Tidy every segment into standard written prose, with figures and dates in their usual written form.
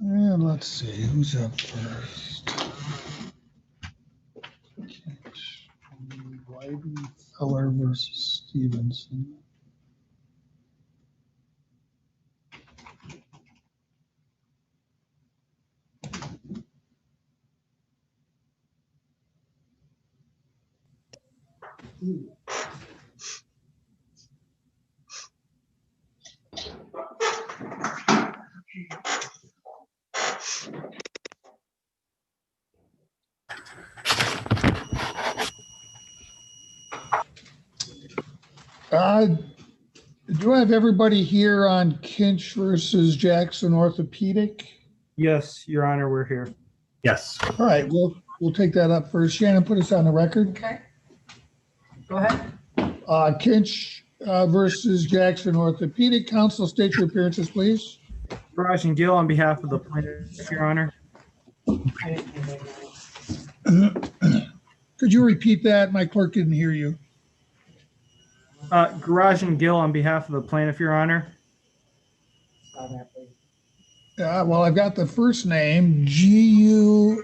And let's see, who's up first? Wyden, Feller versus Stevenson. Do I have everybody here on Kinch versus Jackson Orthopedic? Yes, Your Honor, we're here. Yes. All right, we'll take that up first. Shannon, put us on the record. Okay. Go ahead. Kinch versus Jackson Orthopedic. Counsel, state your appearances, please. Raj and Gill on behalf of the plaintiff, Your Honor. Could you repeat that? My clerk didn't hear you. Garage and Gill on behalf of the plaintiff, Your Honor. Well, I've got the first name, Gurrajan,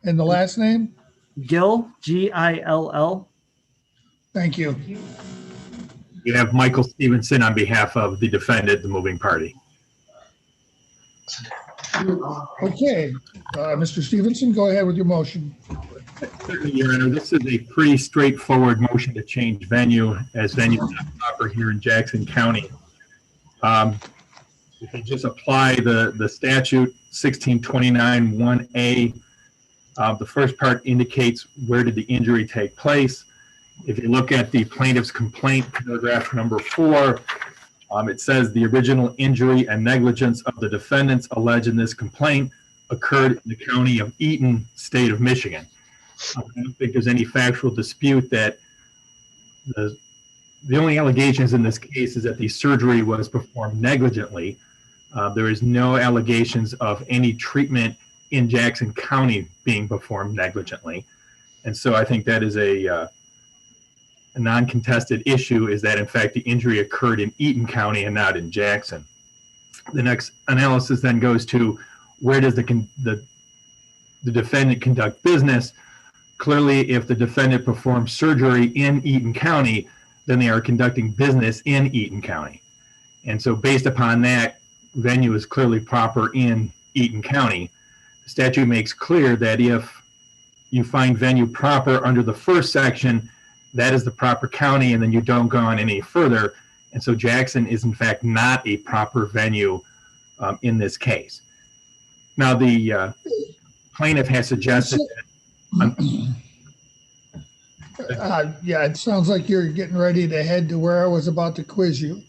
and the last name? Gill, Gill. Thank you. You have Michael Stevenson on behalf of the defendant, the moving party. Okay, Mr. Stevenson, go ahead with your motion. Certainly, Your Honor, this is a pretty straightforward motion to change venue, as venue is not proper here in Jackson County. If you just apply the statute 1629-1A, the first part indicates where did the injury take place. If you look at the plaintiff's complaint, paragraph number 4, it says the original injury and negligence of the defendants alleged in this complaint occurred in the county of Eaton, state of Michigan. I don't think there's any factual dispute that the only allegations in this case is that the surgery was performed negligently. There is no allegations of any treatment in Jackson County being performed negligently. And so I think that is a non-contested issue, is that in fact the injury occurred in Eaton County and not in Jackson. The next analysis then goes to where does the defendant conduct business. Clearly, if the defendant performed surgery in Eaton County, then they are conducting business in Eaton County. And so based upon that, venue is clearly proper in Eaton County. The statute makes clear that if you find venue proper under the first section, that is the proper county, and then you don't go on any further. And so Jackson is in fact not a proper venue in this case. Now the plaintiff has suggested yeah, it sounds like you're getting ready to head to where I was about to quiz you.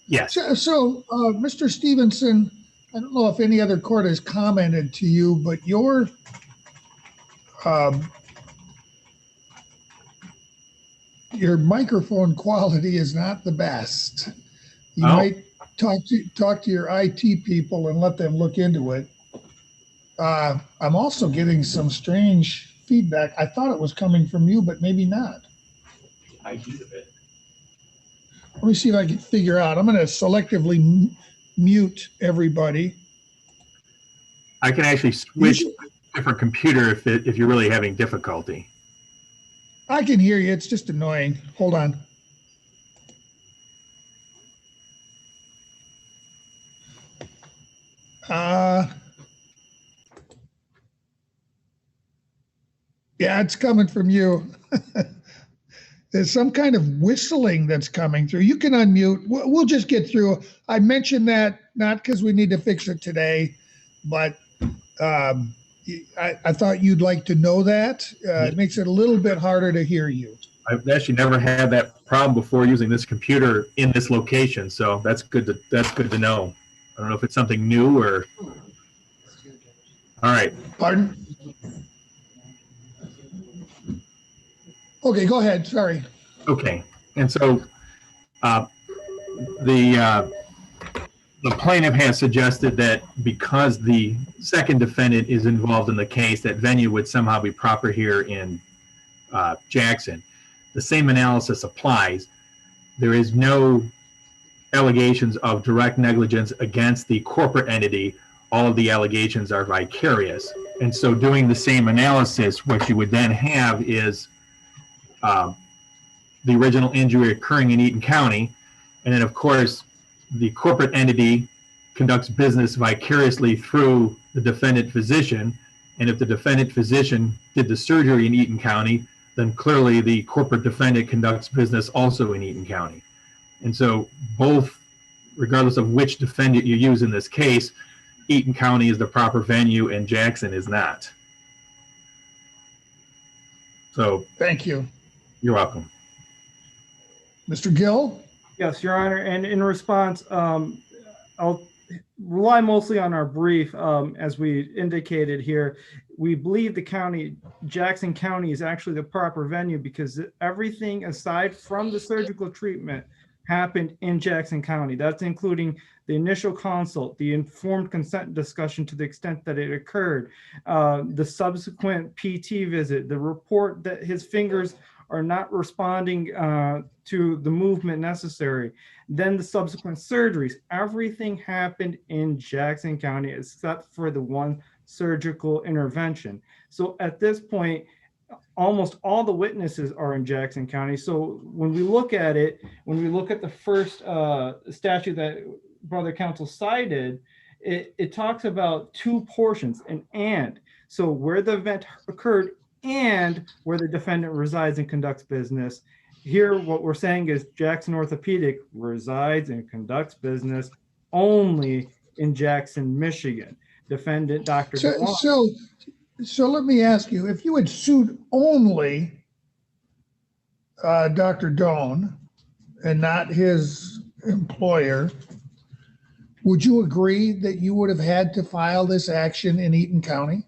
yes. So, Mr. Stevenson, I don't know if any other court has commented to you, but your microphone quality is not the best. You might talk to your IT people and let them look into it. I'm also getting some strange feedback. I thought it was coming from you, but maybe not. Let me see if I can figure out. I'm going to selectively mute everybody. I can actually switch to a different computer if you're really having difficulty. I can hear you. It's just annoying. Hold on. Yeah, it's coming from you. There's some kind of whistling that's coming through. You can unmute. We'll just get through. I mentioned that not because we need to fix it today, but I thought you'd like to know that. It makes it a little bit harder to hear you. I've actually never had that problem before using this computer in this location, so that's good to know. I don't know if it's something new or. All right. Pardon? Okay, go ahead. Sorry. Okay, and so the plaintiff has suggested that because the second defendant is involved in the case, that venue would somehow be proper here in Jackson. The same analysis applies. There is no allegations of direct negligence against the corporate entity, all of the allegations are vicarious. And so doing the same analysis, what you would then have is the original injury occurring in Eaton County. And then, of course, the corporate entity conducts business vicariously through the defendant physician. And if the defendant physician did the surgery in Eaton County, then clearly the corporate defendant conducts business also in Eaton County. And so both, regardless of which defendant you use in this case, Eaton County is the proper venue and Jackson is not. So Thank you. you're welcome. Mr. Gill? Yes, Your Honor. And in response, I'll rely mostly on our brief. As we indicated here, we believe the county, Jackson County, is actually the proper venue because everything aside from the surgical treatment happened in Jackson County. That's including the initial consult, the informed consent discussion to the extent that it occurred, the subsequent PT visit, the report that his fingers are not responding to the movement necessary, then the subsequent surgeries. Everything happened in Jackson County except for the one surgical intervention. So at this point, almost all the witnesses are in Jackson County. So when we look at it, when we look at the first statute that Brother Counsel cited, it talks about two portions, an and. So where the event occurred and where the defendant resides and conducts business. Here, what we're saying is Jackson Orthopedic resides and conducts business only in Jackson, Michigan. Defendant Dr. So let me ask you, if you had sued only Dr. Doan and not his employer, would you agree that you would have had to file this action in Eaton County?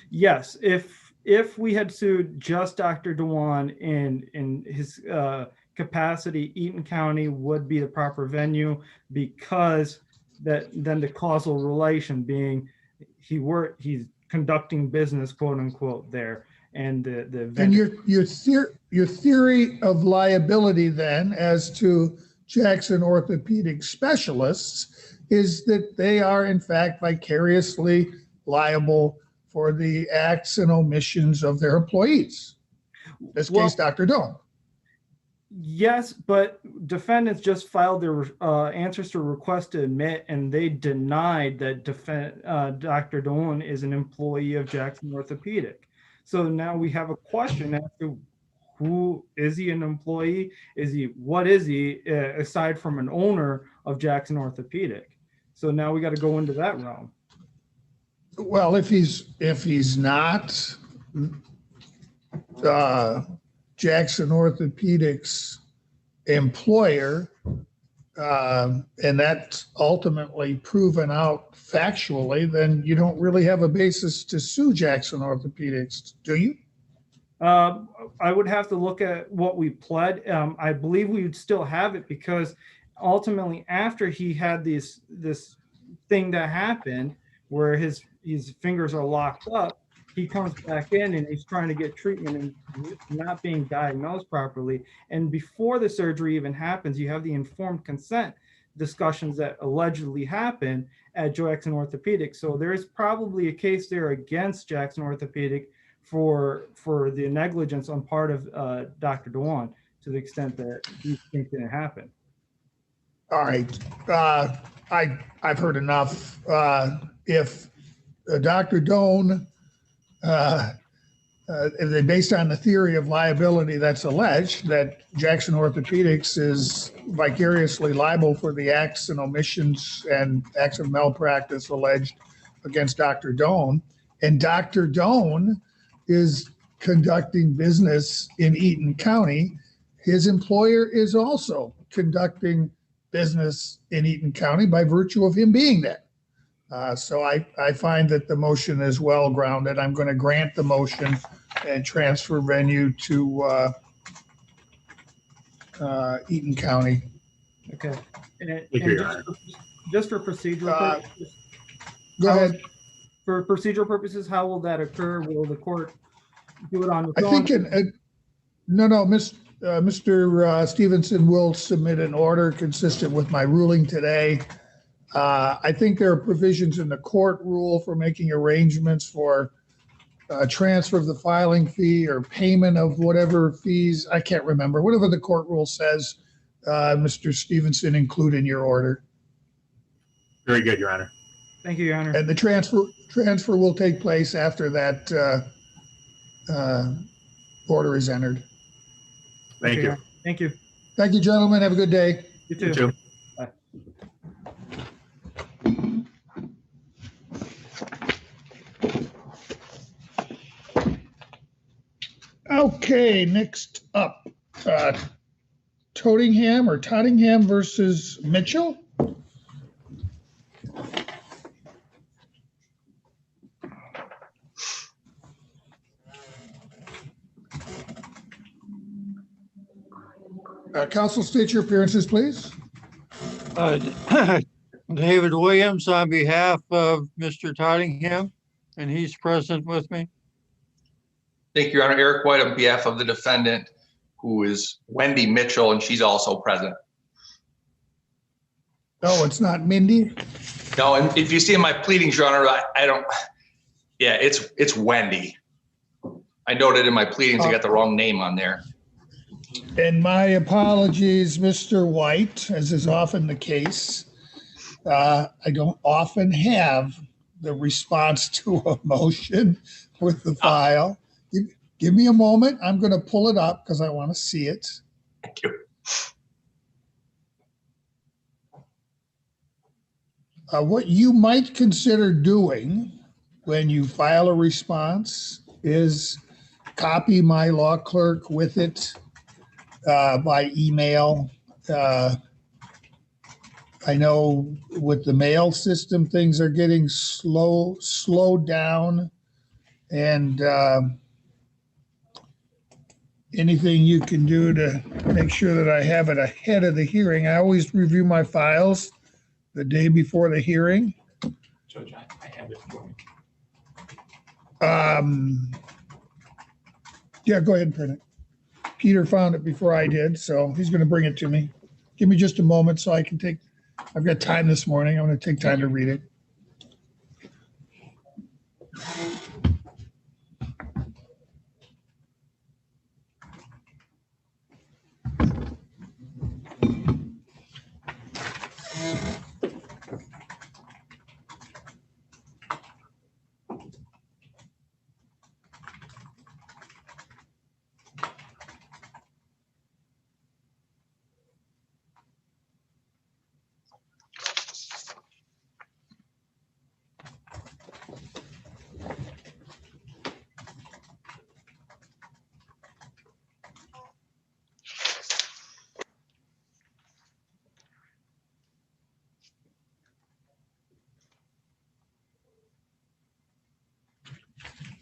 Yes, if we had sued just Dr. Dewan in his capacity, Eaton County would be the proper venue because then the causal relation being he's conducting business, quote unquote, there, and the and your theory of liability then as to Jackson Orthopedic specialists is that they are in fact vicariously liable for the acts and omissions of their employees. In this case, Dr. Doan. Yes, but defendants just filed their answers to request to admit, and they denied that Dr. Doan is an employee of Jackson Orthopedic. So now we have a question as to who is he an employee? What is he aside from an owner of Jackson Orthopedic? So now we got to go into that realm. Well, if he's not Jackson Orthopedic's employer, and that's ultimately proven out factually, then you don't really have a basis to sue Jackson Orthopedics, do you? I would have to look at what we pled. I believe we would still have it because ultimately after he had this thing that happened where his fingers are locked up, he comes back in and he's trying to get treatment and not being diagnosed properly. And before the surgery even happens, you have the informed consent discussions that allegedly happen at Jackson Orthopedic. So there's probably a case there against Jackson Orthopedic for the negligence on part of Dr. Dewan to the extent that he thinks it didn't happen. All right. I've heard enough. If Dr. Doan, based on the theory of liability that's alleged, that Jackson Orthopedics is vicariously liable for the acts and omissions and acts of malpractice alleged against Dr. Doan, and Dr. Doan is conducting business in Eaton County, his employer is also conducting business in Eaton County by virtue of him being there. So I find that the motion is well grounded. I'm going to grant the motion and transfer venue to Eaton County. Okay. And just for procedural purposes, Go ahead. For procedural purposes, how will that occur? Will the court do it on its I own? think no, Mr. Stevenson will submit an order consistent with my ruling today. I think there are provisions in the court rule for making arrangements for transfer of the filing fee or payment of whatever fees. I can't remember. Whatever the court rule says, Mr. Stevenson, include in your order. Very good, Your Honor. Thank you, Your Honor. And the transfer will take place after that order is entered. Thank Okay, you. Your Honor. Thank you. Thank you, gentlemen. Have a good day. You too. You too. Bye. Okay, next up, Tottingham versus Mitchell. Counsel, state your appearances, please. David Williams on behalf of Mr. Tottingham, and he's present with me. Thank you, Your Honor. Eric White on behalf of the defendant, who is Wendy Mitchell, and she's also present. Oh, it's not Mindy? No, and if you see in my pleadings, Your Honor, I don't, yeah, it's Wendy. I noted in my pleadings, I got the wrong name on there. And my apologies, Mr. White, as is often the case. I don't often have the response to a motion with the file. Give me a moment. I'm going to pull it up because I want to see it. Thank you. What you might consider doing when you file a response is copy my law clerk with it by email. I know with the mail system, things are getting slowed down, and anything you can do to make sure that I have it ahead of the hearing. I always review my files the day before the hearing. Judge, I have it for me. Yeah, go ahead and print it. Peter found it before I did, so he's going to bring it to me. Give me just a moment so I can take, I've got time this morning. I'm going to take time to read it.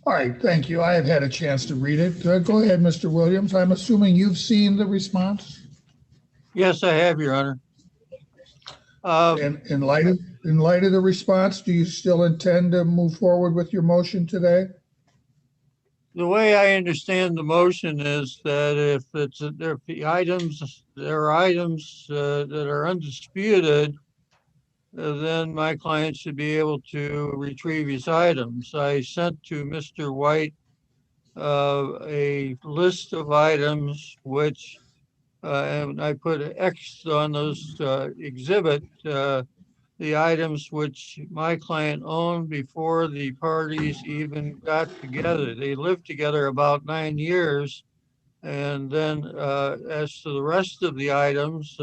All right, thank you. I have had a chance to read it. Go ahead, Mr. Williams. I'm assuming you've seen the response. Yes, I have, Your Honor. And in light of the response, do you still intend to move forward with your motion today? The way I understand the motion is that if there are items that are undisputed, then my client should be able to retrieve his items. I sent to Mr. White a list of items which, and I put an X on those exhibit, the items which my client owned before the parties even got together. They lived together about 9 years. And then as to the rest of the items,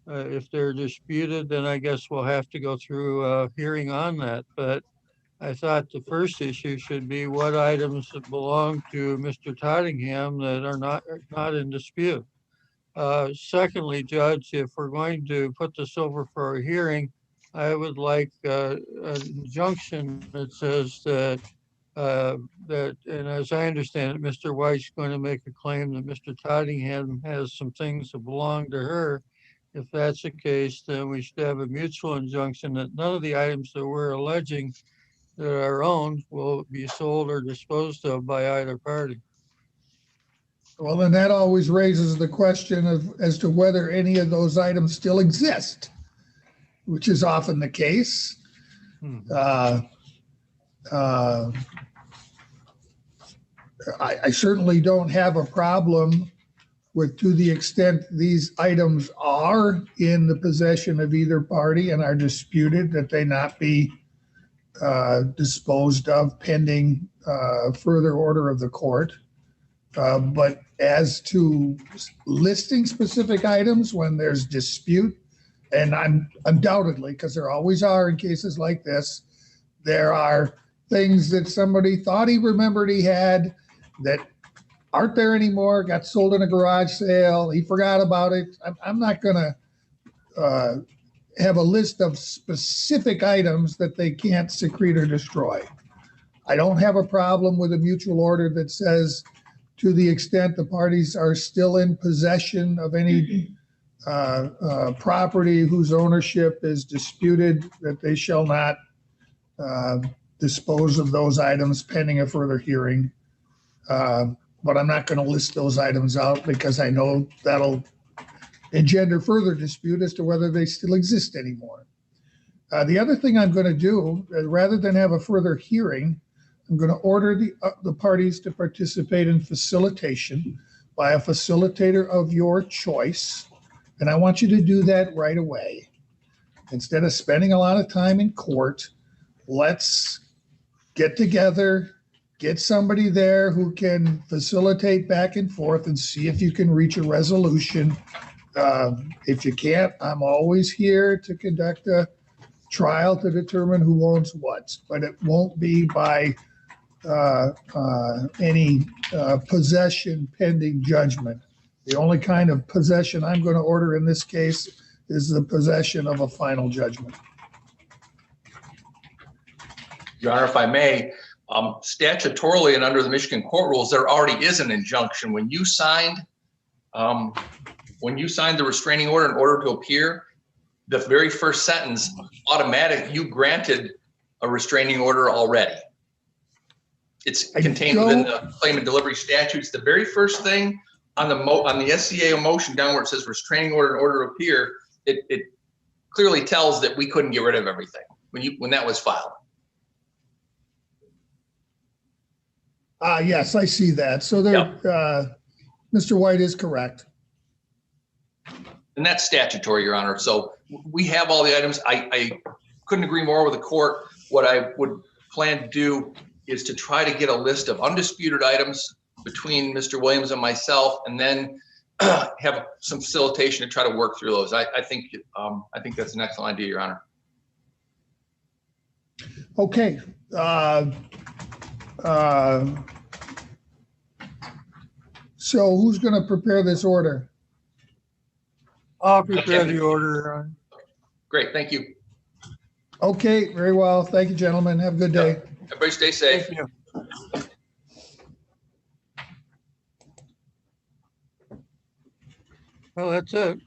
if they're disputed, then I guess we'll have to go through a hearing on that. But I thought the first issue should be what items belong to Mr. Tottingham that are not in dispute. Secondly, Judge, if we're going to put this over for a hearing, I would like an injunction that says that, and as I understand it, Mr. White's going to make a claim that Mr. Tottingham has some things that belong to her. If that's the case, then we should have a mutual injunction that none of the items that we're alleging that are owned will be sold or disposed of by either party. Well, then that always raises the question of as to whether any of those items still exist, which is often the case. I certainly don't have a problem with, to the extent these items are in the possession of either party and are disputed, that they not be disposed of pending further order of the court. But as to listing specific items when there's dispute, and I'm undoubtedly, because there always are in cases like this, there are things that somebody thought he remembered he had that aren't there anymore, got sold in a garage sale, he forgot about it. I'm not going to have a list of specific items that they can't secrete or destroy. I don't have a problem with a mutual order that says, to the extent the parties are still in possession of any property whose ownership is disputed, that they shall not dispose of those items pending a further hearing. But I'm not going to list those items out because I know that'll engender further dispute as to whether they still exist anymore. The other thing I'm going to do, rather than have a further hearing, I'm going to order the parties to participate in facilitation by a facilitator of your choice. And I want you to do that right away. Instead of spending a lot of time in court, let's get together, get somebody there who can facilitate back and forth and see if you can reach a resolution. If you can't, I'm always here to conduct a trial to determine who owns what, but it won't be by any possession pending judgment. The only kind of possession I'm going to order in this case is the possession of a final judgment. Your Honor, if I may, statutorily and under the Michigan court rules, there already is an injunction. When you signed the restraining order in order to appear, the very first sentence, automatic, you granted a restraining order already. It's contained within the claimant delivery statutes. The very first thing on the SCA motion down where it says restraining order in order to appear, it clearly tells that we couldn't get rid of everything when that was filed. Yes, I see that. So there, yep. Mr. White is correct. And that's statutory, Your Honor. So we have all the items. I couldn't agree more with the court. What I would plan to do is to try to get a list of undisputed items between Mr. Williams and myself, and then have some facilitation to try to work through those. I think that's an excellent idea, Your Honor. Okay. So who's going to prepare this order? I'll prepare the order. Great, thank you. Okay, very well. Thank you, gentlemen. Have a good day. Everybody stay safe. Thank you. Well, that's it.